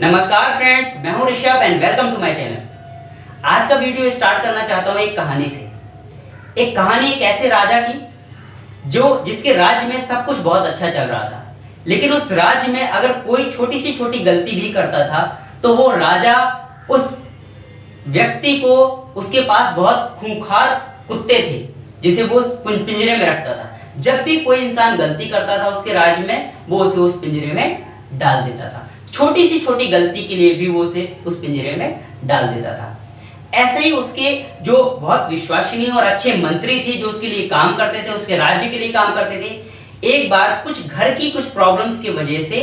नमस्कार फ्रेंड्स, मैं हूं Rishabh and welcome to my channel. आज का वीडियो स्टार्ट करना चाहता हूं एक कहानी से। एक कहानी एक ऐसे राजा की जिसके राज्य में सब कुछ बहुत अच्छा चल रहा था, लेकिन उस राज्य में अगर कोई छोटी से छोटी गलती भी करता था तो वो राजा उस व्यक्ति को, उसके पास बहुत खूंखार कुत्ते थे जिसे वो पिंजरे में रखता था। जब भी कोई इंसान गलती करता था उसके राज्य में, वो उसे उस पिंजरे में डाल देता था। छोटी सी छोटी गलती के लिए भी वो उसे उस पिंजरे में डाल देता था। ऐसे ही उसके जो बहुत विश्वसनीय और अच्छे मंत्री थे जो उसके लिए काम करते थे, उसके राज्य के लिए काम करते थे, एक बार कुछ घर की कुछ प्रॉब्लम्स की वजह से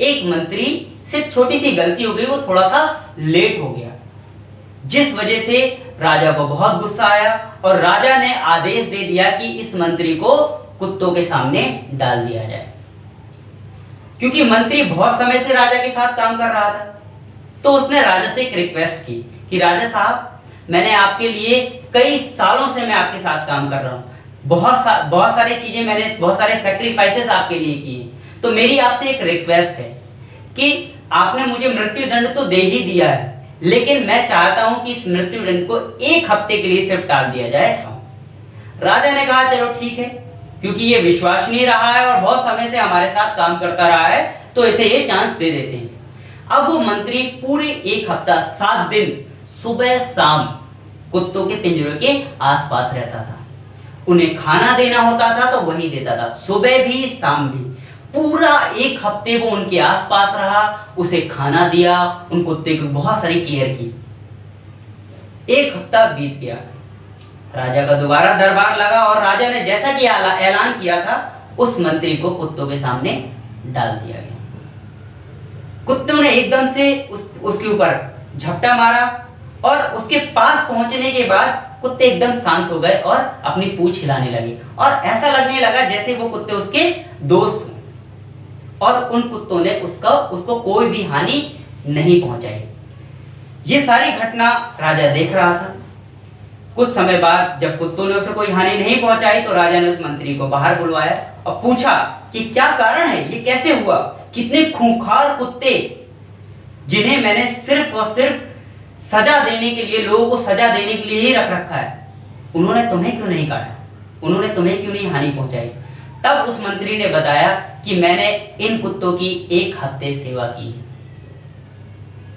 एक मंत्री से छोटी सी गलती हो गई, वो थोड़ा सा लेट हो गया, जिस वजह से राजा को बहुत गुस्सा आया और राजा ने आदेश दे दिया कि इस मंत्री को कुत्तों के सामने डाल दिया जाए। क्योंकि मंत्री बहुत समय से राजा के साथ काम कर रहा था, तो उसने राजा से एक रिक्वेस्ट की कि राजा साहब, मैंने आपके लिए कई सालों से मैं आपके साथ काम कर रहा हूँ, बहुत सारी चीजें मैंने, बहुत सारे सैक्रिफाइसेस आपके लिए किए, तो मेरी आपसे एक रिक्वेस्ट है कि आपने मुझे मृत्यु दंड तो दे ही दिया है, लेकिन मैं चाहता हूं कि इस मृत्यु दंड को एक हफ्ते के लिए सिर्फ टाल दिया जाए। राजा ने कहा चलो ठीक है, क्योंकि ये विश्वसनीय रहा है और बहुत समय से हमारे साथ काम करता रहा है, तो इसे ये चांस दे देते हैं। अब वो मंत्री पूरे एक हफ्ता 7 दिन सुबह शाम कुत्तों के पिंजरों के आसपास रहता था। उन्हें खाना देना होता था तो वही देता था, सुबह भी शाम भी। पूरा एक हफ्ते वो उनके आसपास रहा, उसे खाना दिया, उन कुत्ते की बहुत सारी केयर की। एक हफ्ता बीत गया, राजा का दोबारा दरबार लगा और राजा ने जैसा कि ऐलान किया था, उस मंत्री को कुत्तों के सामने डाल दिया गया। कुत्तों ने एकदम से उसके ऊपर झपटा मारा और उसके पास पहुंचने के बाद कुत्ते एकदम शांत हो गए और अपनी पूंछ हिलाने लगे और ऐसा लगने लगा जैसे वो कुत्ते उसके दोस्त हों और उन कुत्तों ने उसको कोई भी हानि नहीं पहुंचाई। ये सारी घटना राजा देख रहा था। कुछ समय बाद जब कुत्तों ने उसे कोई हानि नहीं पहुंचाई तो राजा ने उस मंत्री को बाहर बुलवाया और पूछा कि क्या कारण है, ये कैसे हुआ, कितने खूंखार कुत्ते जिन्हें मैंने सिर्फ और सिर्फ सजा देने के लिए, लोगों को सजा देने के लिए ही रख रखा है, उन्होंने तुम्हें क्यों नहीं काटा, उन्होंने तुम्हें क्यों नहीं हानि पहुंचाई। तब उस मंत्री ने बताया कि मैंने इन कुत्तों की एक हफ्ते सेवा की,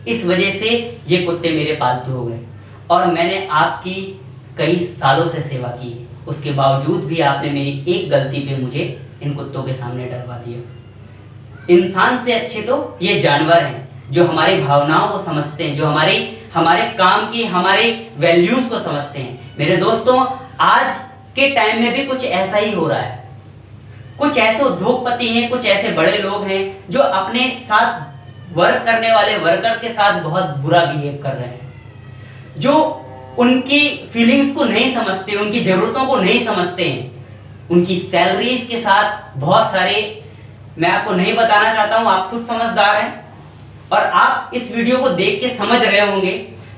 इस वजह से ये कुत्ते मेरे पालतू हो गए और मैंने आपकी कई सालों से सेवा की है, उसके बावजूद भी आपने मेरी एक गलती पे मुझे इन कुत्तों के सामने डरवा दिया। इंसान से अच्छे तो ये जानवर हैं जो हमारी भावनाओं को समझते हैं, जो हमारे काम की, हमारे वैल्यूज को समझते हैं। मेरे दोस्तों, आज के टाइम में भी कुछ ऐसा ही हो रहा है। कुछ ऐसे उद्योगपति हैं, कुछ ऐसे बड़े लोग हैं जो अपने साथ वर्क करने वाले वर्कर के साथ बहुत बुरा बिहेव कर रहे हैं, जो उनकी फीलिंग्स को नहीं समझते, उनकी जरूरतों को नहीं समझते हैं, उनकी सैलरीज के साथ बहुत सारे, मैं आपको नहीं बताना चाहता हूं, आप खुद समझदार हैं और आप इस वीडियो को देख के समझ रहे होंगे।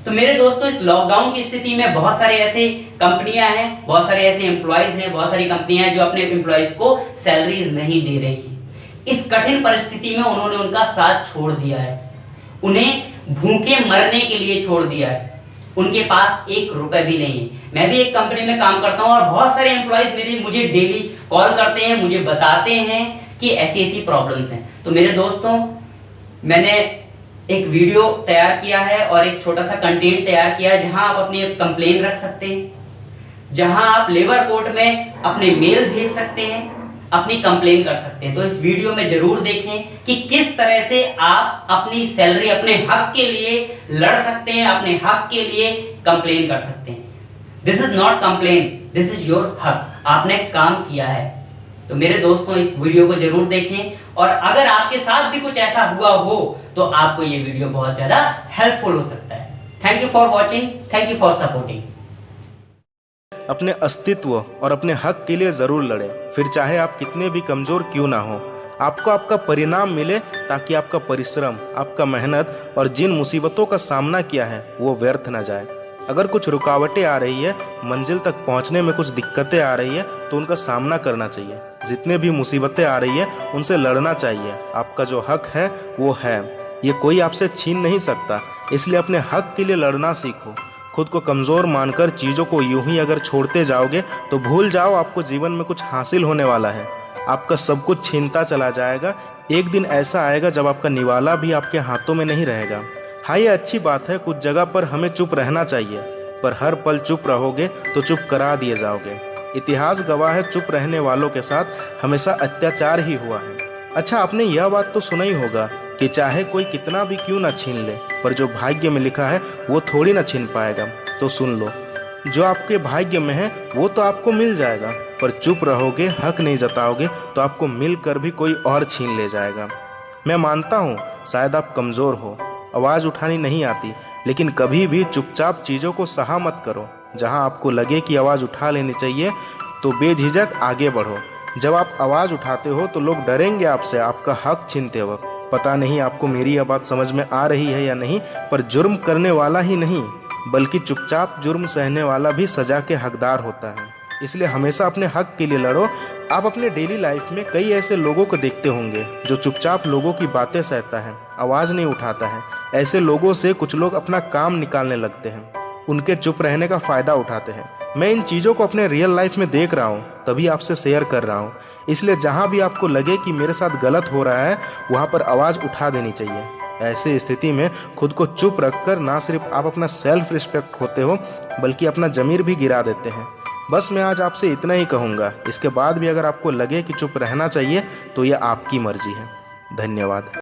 तो मेरे दोस्तों, इस लॉकडाउन की स्थिति में बहुत सारे ऐसे कंपनियां हैं, बहुत सारे ऐसे एम्प्लॉयज हैं, बहुत सारी कंपनियां हैं जो अपने एम्प्लॉयज को सैलरीज नहीं दे रही हैं। इस कठिन परिस्थिति में उन्होंने उनका साथ छोड़ दिया है, उन्हें भूखे मरने के लिए छोड़ दिया है, उनके पास 1 रुपए भी नहीं है। मैं भी एक कंपनी में काम करता हूं और बहुत सारे एम्प्लॉयज मुझे डेली कॉल करते हैं, मुझे बताते हैं कि ऐसी ऐसी प्रॉब्लम्स हैं। तो मेरे दोस्तों, मैंने एक वीडियो तैयार किया है और एक छोटा सा कंटेंट तैयार किया है जहां आप अपनी कंप्लेन रख सकते हैं, जहां आप लेबर कोर्ट में अपने मेल भेज सकते हैं, अपनी कंप्लेन कर सकते हैं। तो इस वीडियो में जरूर देखें कि किस तरह से आप अपनी सैलरी, अपने हक के लिए लड़ सकते हैं, अपने हक के लिए कंप्लेन कर सकते हैं। This is not complain, this is your हक, आपने काम किया है। तो मेरे दोस्तों, इस वीडियो को जरूर देखें और अगर आपके साथ भी कुछ ऐसा हुआ हो तो आपको ये वीडियो बहुत ज्यादा हेल्पफुल हो सकता है। Thank you for watching, thank you for supporting. अपने अस्तित्व और अपने हक के लिए जरूर लड़ें, फिर चाहे आप कितने भी कमजोर क्यों ना हो। आपको आपका परिणाम मिले ताकि आपका परिश्रम, आपका मेहनत और जिन मुसीबतों का सामना किया है वो व्यर्थ ना जाए। अगर कुछ रुकावटें आ रही है, मंजिल तक पहुंचने में कुछ दिक्कतें आ रही है, तो उनका सामना करना चाहिए। जितने भी मुसीबतें आ रही है उनसे लड़ना चाहिए। आपका जो हक है वो है। ये कोई आपसे छीन नहीं सकता। इसलिए अपने हक के लिए लड़ना सीखो। खुद को कमज़ोर मानकर चीज़ों को यूं ही अगर छोड़ते जाओगे तो भूल जाओ आपको जीवन में कुछ हासिल होने वाला है। आपका सब कुछ छीनता चला जाएगा। एक दिन ऐसा आएगा जब आपका निवाला भी आपके हाथों में नहीं रहेगा। हाँ, ये अच्छी बात है, कुछ जगह पर हमें चुप रहना चाहिए, पर हर पल चुप रहोगे तो चुप करा दिए जाओगे। इतिहास गवाह है, चुप रहने वालों के साथ हमेशा अत्याचार ही हुआ है। अच्छा, आपने यह बात तो सुना ही होगा कि चाहे कोई कितना भी क्यों ना छीन ले, पर जो भाग्य में लिखा है वो थोड़ी ना छीन पाएगा। तो सुन लो, जो आपके भाग्य में है वो तो आपको मिल जाएगा, पर चुप रहोगे, हक नहीं जताओगे तो आपको मिलकर भी कोई और छीन ले जाएगा। मैं मानता हूँ शायद आप कमज़ोर हो, आवाज़ उठानी नहीं आती, लेकिन कभी भी चुपचाप चीज़ों को सहा मत करो। जहाँ आपको लगे कि आवाज़ उठा लेनी चाहिए तो बेझिझक आगे बढ़ो। जब आप आवाज़ उठाते हो तो लोग डरेंगे आपसे, आपका हक छीनते वक्त। पता नहीं आपको मेरी यह बात समझ में आ रही है या नहीं, पर जुर्म करने वाला ही नहीं बल्कि चुपचाप जुर्म सहने वाला भी सज़ा के हकदार होता है। इसलिए हमेशा अपने हक के लिए लड़ो। आप अपने डेली लाइफ में कई ऐसे लोगों को देखते होंगे जो चुपचाप लोगों की बातें सहता है, आवाज़ नहीं उठाता है। ऐसे लोगों से कुछ लोग अपना काम निकालने लगते हैं, उनके चुप रहने का फ़ायदा उठाते हैं। मैं इन चीज़ों को अपने रियल लाइफ में देख रहा हूँ, तभी आपसे शेयर कर रहा हूँ। इसलिए जहाँ भी आपको लगे कि मेरे साथ गलत हो रहा है, वहाँ पर आवाज़ उठा देनी चाहिए। ऐसे स्थिति में खुद को चुप रखकर ना सिर्फ आप अपना सेल्फ रिस्पेक्ट खोते हो, बल्कि अपना ज़मीर भी गिरा देते हैं। बस मैं आज आपसे इतना ही कहूँगा। इसके बाद भी अगर आपको लगे कि चुप रहना चाहिए तो यह आपकी मर्जी है। धन्यवाद।